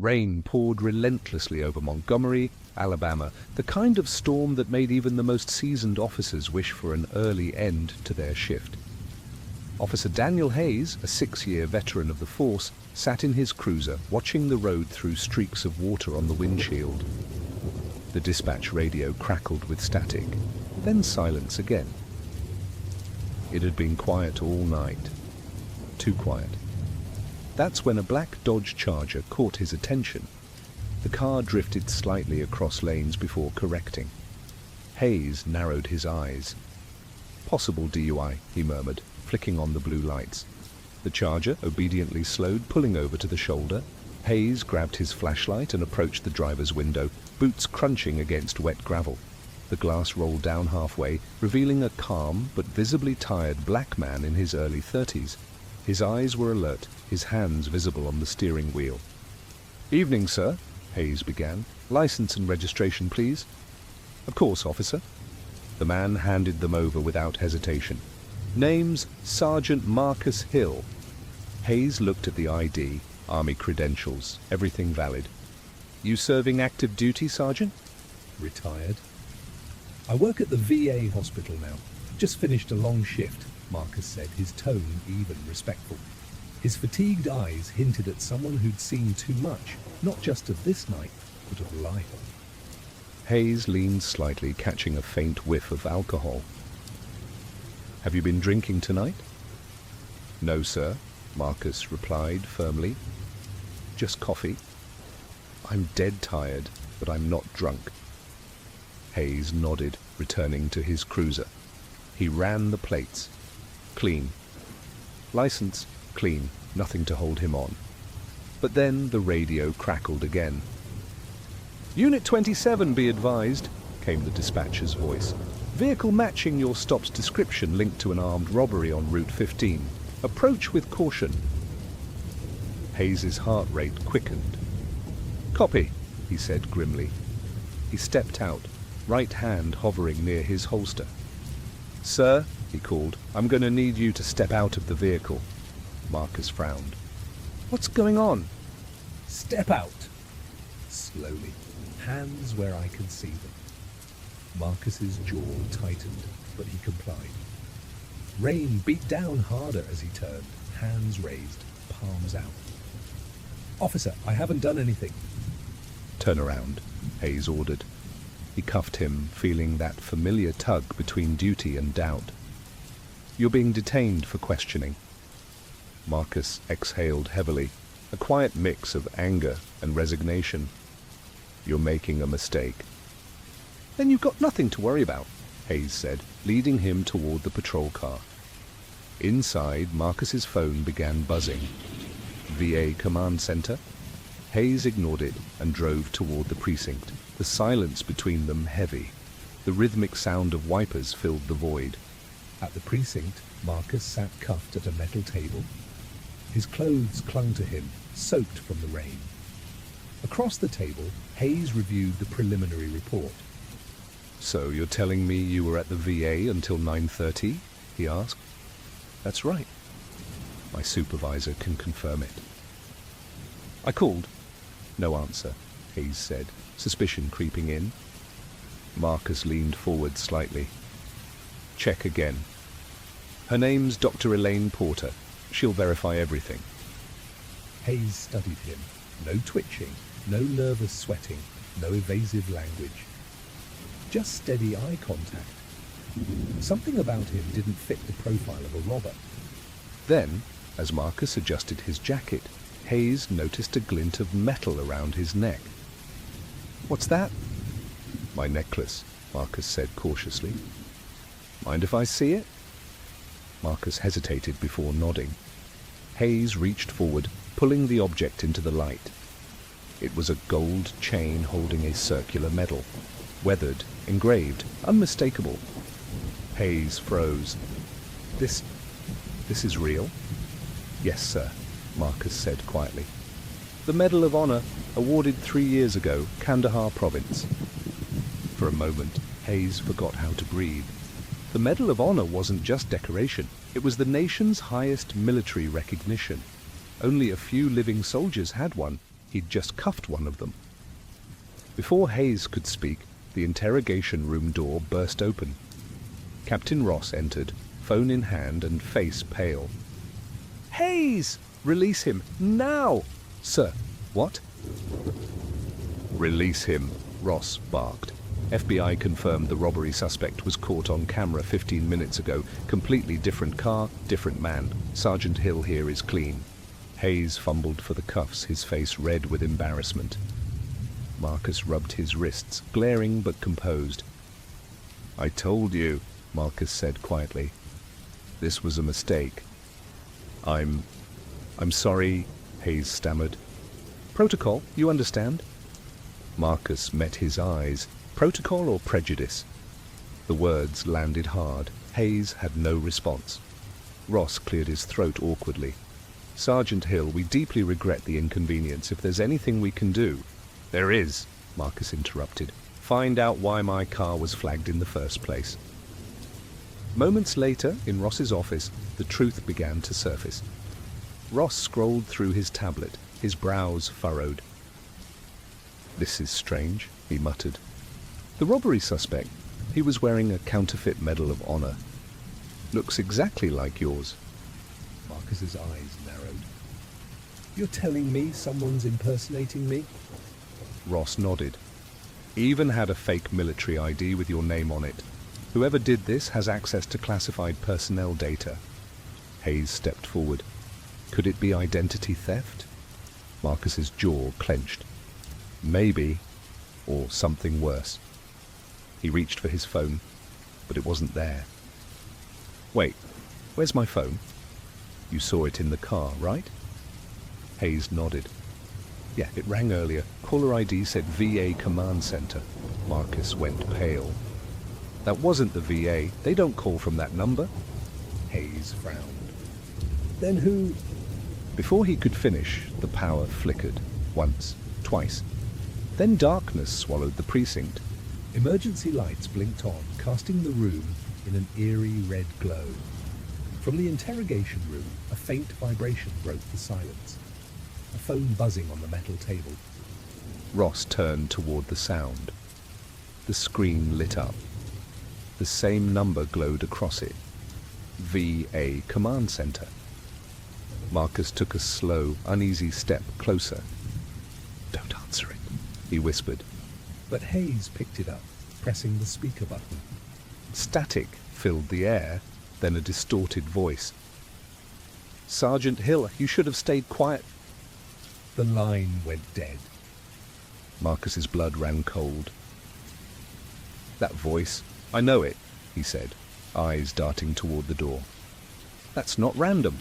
Rain poured relentlessly over Montgomery, Alabama, the kind of storm that made even the most seasoned officers wish for an early end to their shift. Officer Daniel Hayes, a 6-year veteran of the force, sat in his cruiser, watching the road through streaks of water on the windshield. The dispatch radio crackled with static, then silence again. It had been quiet all night. Too quiet. That's when a black Dodge Charger caught his attention. The car drifted slightly across lanes before correcting. Hayes narrowed his eyes. "Possible DUI," he murmured, flicking on the blue lights. The Charger obediently slowed, pulling over to the shoulder. Hayes grabbed his flashlight and approached the driver's window, boots crunching against wet gravel. The glass rolled down halfway, revealing a calm but visibly tired black man in his early 30s. His eyes were alert, his hands visible on the steering wheel. "Evening, sir," Hayes began. "License and registration, please." "Of course, officer." The man handed them over without hesitation. "Name's Sergeant Marcus Hill." Hayes looked at the ID, Army credentials, everything valid. "You serving active duty, Sergeant?" "Retired. I work at the VA hospital now. Just finished a long shift," Marcus said, his tone even respectful. His fatigued eyes hinted at someone who'd seen too much, not just of this night, but of life. Hayes leaned slightly, catching a faint whiff of alcohol. "Have you been drinking tonight?" "No, sir," Marcus replied firmly. "Just coffee. I'm dead tired, but I'm not drunk." Hayes nodded, returning to his cruiser. He ran the plates. Clean. License, clean, nothing to hold him on. But then the radio crackled again. "Unit 27, be advised," came the dispatcher's voice. "Vehicle matching your stop's description linked to an armed robbery on Route 15. Approach with caution." Hayes's heart rate quickened. "Copy," he said grimly. He stepped out, right hand hovering near his holster. "Sir," he called, "I'm going to need you to step out of the vehicle." Marcus frowned. "What's going on?" "Step out." Slowly, hands where I can see them. Marcus's jaw tightened, but he complied. Rain beat down harder as he turned, hands raised, palms out. "Officer, I haven't done anything." "Turn around," Hayes ordered. He cuffed him, feeling that familiar tug between duty and doubt. "You're being detained for questioning." Marcus exhaled heavily, a quiet mix of anger and resignation. "You're making a mistake." "Then you've got nothing to worry about," Hayes said, leading him toward the patrol car. Inside, Marcus's phone began buzzing. VA Command Center? Hayes ignored it and drove toward the precinct, the silence between them heavy. The rhythmic sound of wipers filled the void. At the precinct, Marcus sat cuffed at a metal table. His clothes clung to him, soaked from the rain. Across the table, Hayes reviewed the preliminary report. "So you're telling me you were at the VA until 9:30? He asked. "That's right. My supervisor can confirm it." "I called." "No answer," Hayes said, suspicion creeping in. Marcus leaned forward slightly. "Check again. Her name's Dr. Elaine Porter. She'll verify everything." Hayes studied him. No twitching, no nervous sweating, no evasive language. Just steady eye contact. Something about him didn't fit the profile of a robber. Then, as Marcus adjusted his jacket, Hayes noticed a glint of metal around his neck. "What's that?" "My necklace," Marcus said cautiously. "Mind if I see it?" Marcus hesitated before nodding. Hayes reached forward, pulling the object into the light. It was a gold chain holding a circular medal, weathered, engraved, unmistakable. Hayes froze. This is real?" "Yes, sir," Marcus said quietly. "The Medal of Honor, awarded 3 years ago, Kandahar Province." For a moment, Hayes forgot how to breathe. The Medal of Honor wasn't just decoration. It was the nation's highest military recognition. Only a few living soldiers had one. he'd just cuffed one of them. Before Hayes could speak, the interrogation room door burst open. Captain Ross entered, phone in hand and face pale. "Hayes! Release him, now!" "Sir, what?" "Release him," Ross barked. FBI confirmed the robbery suspect was caught on camera 15 minutes ago. Completely different car, different man. Sergeant Hill here is clean. Hayes fumbled for the cuffs, his face red with embarrassment. Marcus rubbed his wrists, glaring but composed. "I told you," Marcus said quietly. "This was a mistake." I'm sorry," Hayes stammered. "Protocol, you understand?" Marcus met his eyes. Protocol or prejudice? The words landed hard. Hayes had no response. Ross cleared his throat awkwardly. "Sergeant Hill, we deeply regret the inconvenience. If there's anything we can do—" "There is," Marcus interrupted. "Find out why my car was flagged in the first place." Moments later, in Ross's office, the truth began to surface. Ross scrolled through his tablet, his brows furrowed. "This is strange," he muttered. "The robbery suspect, he was wearing a counterfeit Medal of Honor. Looks exactly like yours." Marcus's eyes narrowed. "You're telling me someone's impersonating me?" Ross nodded. "Even had a fake military ID with your name on it. Whoever did this has access to classified personnel data." Hayes stepped forward. Could it be identity theft? Marcus's jaw clenched. Maybe, or something worse. He reached for his phone, but it wasn't there. "Wait, where's my phone?" "You saw it in the car, right?" Hayes nodded. "Yeah, it rang earlier. Caller ID said VA Command Center." Marcus went pale. "That wasn't the VA. They don't call from that number." Hayes frowned. "Then who—" Before he could finish, the power flickered. Once, twice. Then darkness swallowed the precinct. Emergency lights blinked on, casting the room in an eerie red glow. From the interrogation room, a faint vibration broke the silence. A phone buzzing on the metal table. Ross turned toward the sound. The screen lit up. The same number glowed across it. VA Command Center. Marcus took a slow, uneasy step closer. "Don't answer it," he whispered. But Hayes picked it up, pressing the speaker button. Static filled the air, then a distorted voice. "Sergeant Hill, you should have stayed quiet." The line went dead. Marcus's blood ran cold. "That voice, I know it," he said, eyes darting toward the door. "That's not random."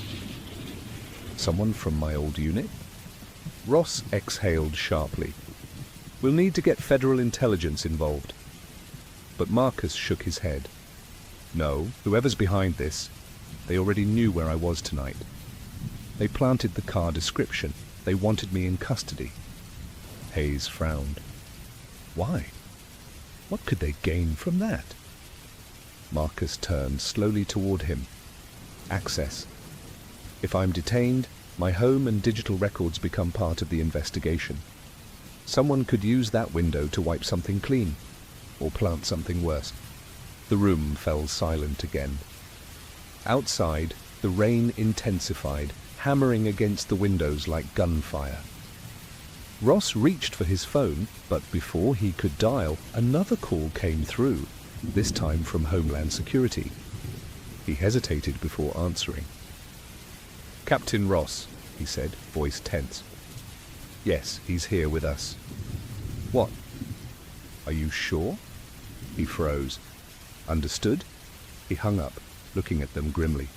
"Someone from my old unit?" Ross exhaled sharply. "We'll need to get federal intelligence involved." But Marcus shook his head. "No, whoever's behind this, they already knew where I was tonight. They planted the car description. They wanted me in custody." Hayes frowned. "Why? What could they gain from that?" Marcus turned slowly toward him. "Access. If I'm detained, my home and digital records become part of the investigation. Someone could use that window to wipe something clean, or plant something worse." The room fell silent again. Outside, the rain intensified, hammering against the windows like gunfire. Ross reached for his phone, but before he could dial, another call came through, this time from Homeland Security. He hesitated before answering. "Captain Ross," he said, voice tense. "Yes, he's here with us." "What? Are you sure?" He froze. "Understood?" He hung up, looking at them grimly.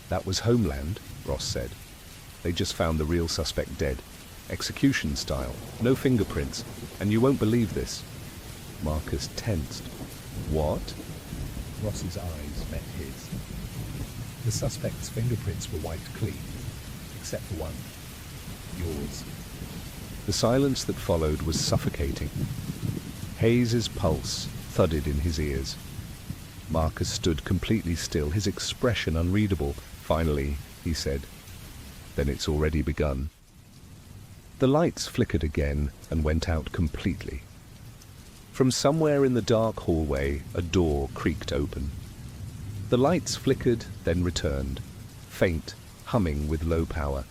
"That was Homeland," Ross said. "They just found the real suspect dead. Execution style, no fingerprints, and you won't believe this." Marcus tensed. "What?" Ross's eyes met his. The suspect's fingerprints were wiped clean, except for one. Yours. The silence that followed was suffocating. Hayes's pulse thudded in his ears. Marcus stood completely still, his expression unreadable. Finally, he said, "Then it's already begun." The lights flickered again and went out completely. From somewhere in the dark hallway, a door creaked open. The lights flickered, then returned, faint, humming with low power.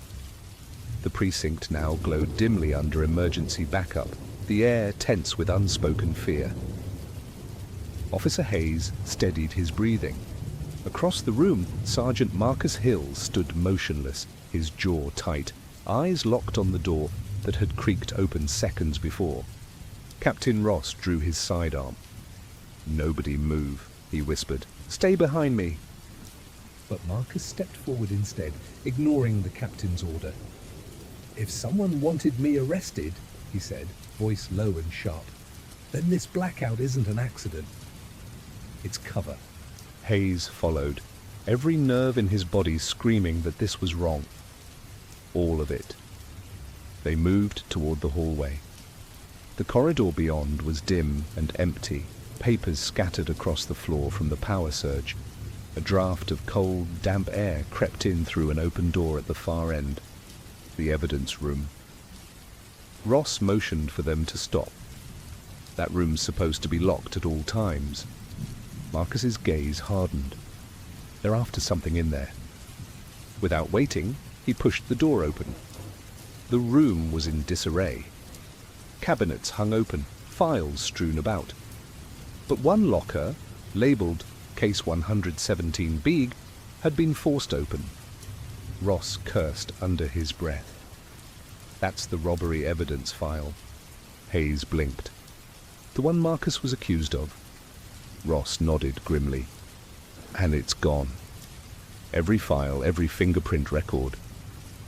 The precinct now glowed dimly under emergency backup, the air tense with unspoken fear. Officer Hayes steadied his breathing. Across the room, Sergeant Marcus Hill stood motionless, his jaw tight, eyes locked on the door that had creaked open seconds before. Captain Ross drew his sidearm. "Nobody move," he whispered. "Stay behind me." But Marcus stepped forward instead, ignoring the captain's order. "If someone wanted me arrested," he said, voice low and sharp, "then this blackout isn't an accident. It's cover." Hayes followed, every nerve in his body screaming that this was wrong. All of it. They moved toward the hallway. The corridor beyond was dim and empty, papers scattered across the floor from the power surge. A draft of cold, damp air crept in through an open door at the far end. The evidence room. Ross motioned for them to stop. That room's supposed to be locked at all times. Marcus's gaze hardened. They're after something in there. Without waiting, he pushed the door open. The room was in disarray. Cabinets hung open, files strewn about. But one locker, labelled Case 117B, had been forced open. Ross cursed under his breath. "That's the robbery evidence file." Hayes blinked. "The one Marcus was accused of?" Ross nodded grimly. "And it's gone. Every file, every fingerprint record.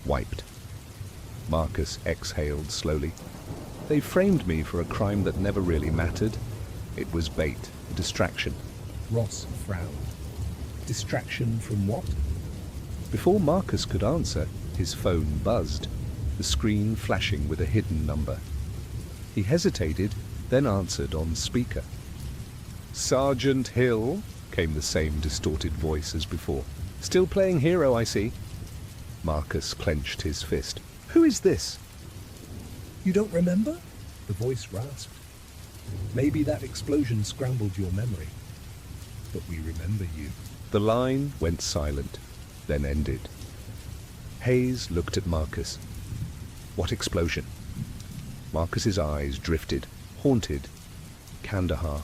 Wiped." Marcus exhaled slowly. "They framed me for a crime that never really mattered. It was bait, a distraction." Ross frowned. Distraction from what? Before Marcus could answer, his phone buzzed, the screen flashing with a hidden number. He hesitated, then answered on speaker. "Sergeant Hill," came the same distorted voice as before. "Still playing hero, I see." Marcus clenched his fist. "Who is this?" "You don't remember?" The voice rasped. "Maybe that explosion scrambled your memory. But we remember you." The line went silent, then ended. Hayes looked at Marcus. "What explosion?" Marcus's eyes drifted, haunted. Kandahar.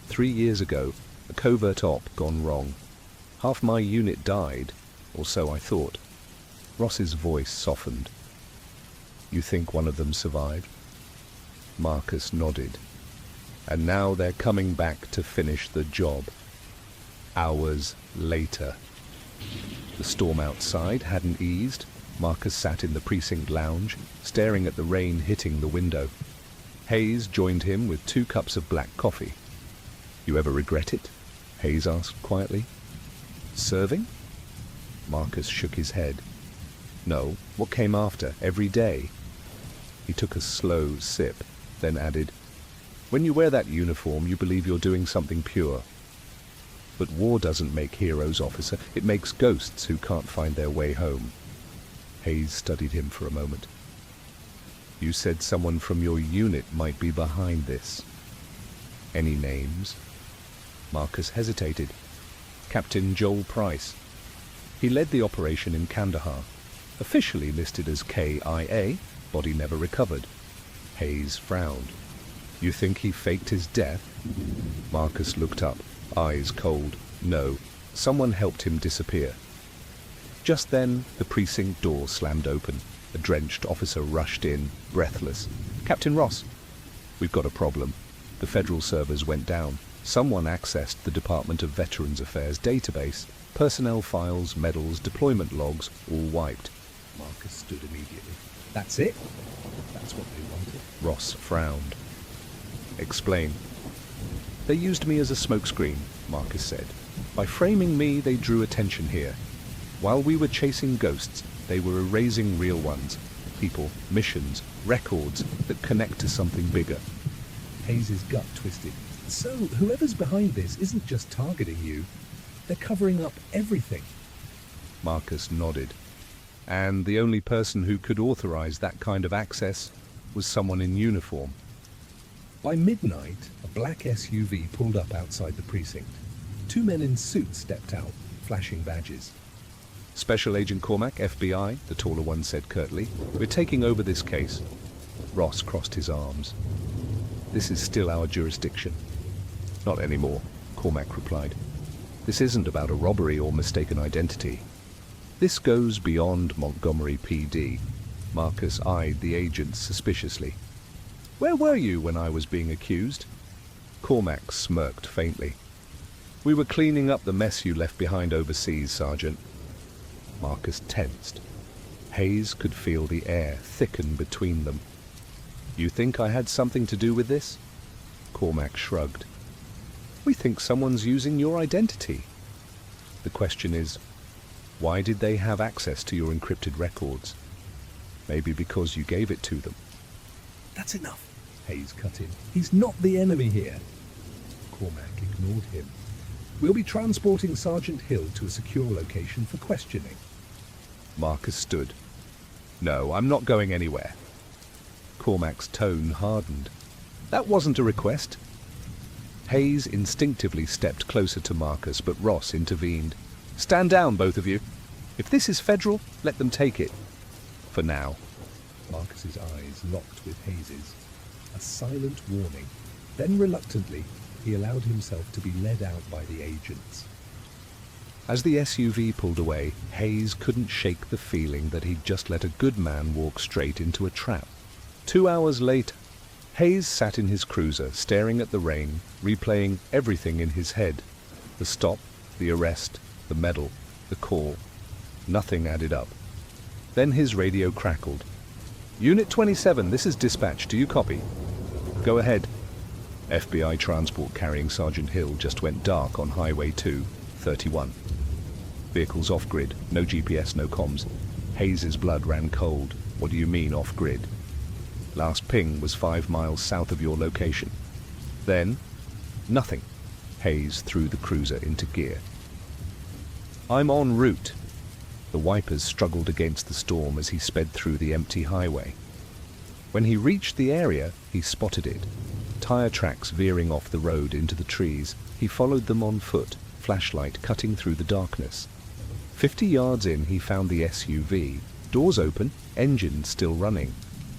3 years ago, a covert op gone wrong. Half my unit died, or so I thought. Ross's voice softened. "You think one of them survived?" Marcus nodded. "And now they're coming back to finish the job." Hours later. The storm outside hadn't eased. Marcus sat in the precinct lounge, staring at the rain hitting the window. Hayes joined him with 2 cups of black coffee. "You ever regret it?" Hayes asked quietly. "Serving?" Marcus shook his head. "No, what came after, every day?" He took a slow sip, then added, "When you wear that uniform, you believe you're doing something pure. But war doesn't make heroes, officer. It makes ghosts who can't find their way home." Hayes studied him for a moment. "You said someone from your unit might be behind this. Any names?" Marcus hesitated. "Captain Joel Price. He led the operation in Kandahar. Officially listed as KIA, body never recovered." Hayes frowned. "You think he faked his death?" Marcus looked up, eyes cold. "No, someone helped him disappear." Just then, the precinct door slammed open. A drenched officer rushed in, breathless. "Captain Ross, we've got a problem. The federal servers went down. Someone accessed the Department of Veterans Affairs database. Personnel files, medals, deployment logs, all wiped." Marcus stood immediately. "That's it? That's what they wanted?" Ross frowned. "Explain." "They used me as a smokescreen," Marcus said. "By framing me, they drew attention here. While we were chasing ghosts, they were erasing real ones. People, missions, records that connect to something bigger." Hayes' gut twisted. "So, whoever's behind this isn't just targeting you. They're covering up everything." Marcus nodded. and the only person who could authorize that kind of access was someone in uniform. By midnight, a black SUV pulled up outside the precinct. Two men in suits stepped out, flashing badges. Special Agent Cormac, FBI, the taller one said curtly. We're taking over this case. Ross crossed his arms. This is still our jurisdiction. Not anymore, Cormac replied. This isn't about a robbery or mistaken identity. This goes beyond Montgomery PD. Marcus eyed the agents suspiciously. Where were you when I was being accused? Cormac smirked faintly. We were cleaning up the mess you left behind overseas, Sergeant. Marcus tensed. Hayes could feel the air thicken between them. You think I had something to do with this? Cormac shrugged. We think someone's using your identity. The question is, why did they have access to your encrypted records? Maybe because you gave it to them. That's enough, Hayes cut in. He's not the enemy here. Cormac ignored him. We'll be transporting Sergeant Hill to a secure location for questioning. Marcus stood. No, I'm not going anywhere. Cormac's tone hardened. That wasn't a request. Hayes instinctively stepped closer to Marcus, but Ross intervened. Stand down, both of you. If this is federal, let them take it. For now. Marcus's eyes locked with Hayes's. A silent warning. Then reluctantly, he allowed himself to be led out by the agents. As the SUV pulled away, Hayes couldn't shake the feeling that he'd just let a good man walk straight into a trap. 2 hours later, Hayes sat in his cruiser, staring at the rain, replaying everything in his head. The stop, the arrest, the medal, the call. Nothing added up. Then his radio crackled. Unit 27, this is dispatch. Do you copy? Go ahead. FBI transport carrying Sergeant Hill just went dark on Highway 231. Vehicles off-grid, no GPS, no comms. Hayes's blood ran cold. What do you mean off-grid? Last ping was 5 miles south of your location. Then, nothing. Hayes threw the cruiser into gear. I'm en route. The wipers struggled against the storm as he sped through the empty highway. When he reached the area, he spotted it. Tire tracks veering off the road into the trees. He followed them on foot, flashlight cutting through the darkness. 50 yards in, he found the SUV. Doors open, engine still running.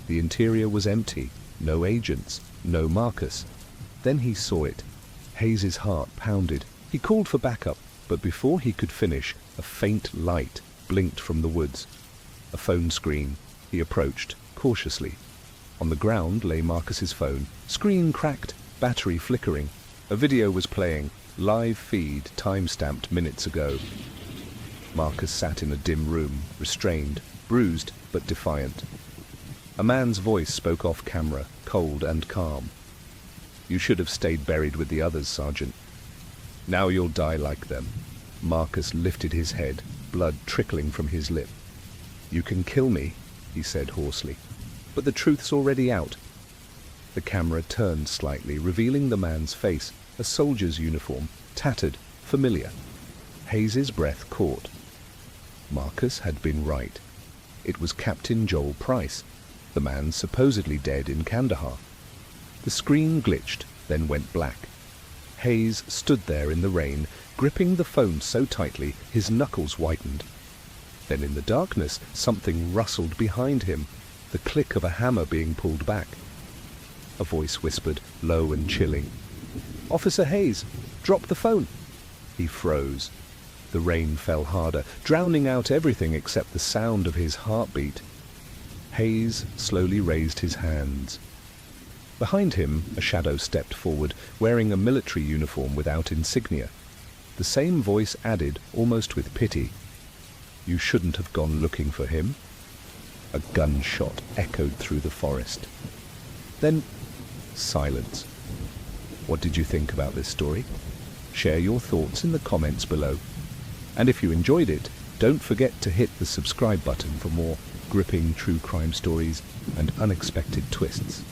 The interior was empty. No agents, no Marcus. Then he saw it. Hayes's heart pounded. He called for backup, but before he could finish, a faint light blinked from the woods. A phone screen. He approached, cautiously. On the ground lay Marcus's phone. Screen cracked, battery flickering. A video was playing, live feed, time-stamped minutes ago. Marcus sat in a dim room, restrained, bruised but defiant. A man's voice spoke off camera, cold and calm. You should have stayed buried with the others, Sergeant. Now you'll die like them. Marcus lifted his head, blood trickling from his lip. You can kill me, he said hoarsely, but the truth's already out. The camera turned slightly, revealing the man's face, a soldier's uniform, tattered, familiar. Hayes's breath caught. Marcus had been right. It was Captain Joel Price, the man supposedly dead in Kandahar. The screen glitched, then went black. Hayes stood there in the rain, gripping the phone so tightly his knuckles whitened. Then in the darkness, something rustled behind him, the click of a hammer being pulled back. A voice whispered, low and chilling, "Officer Hayes, drop the phone." He froze. The rain fell harder, drowning out everything except the sound of his heartbeat. Hayes slowly raised his hands. Behind him, a shadow stepped forward, wearing a military uniform without insignia. The same voice added, almost with pity, "You shouldn't have gone looking for him." A gunshot echoed through the forest. Then, silence. What did you think about this story? Share your thoughts in the comments below. And if you enjoyed it, don't forget to hit the subscribe button for more gripping true crime stories and unexpected twists.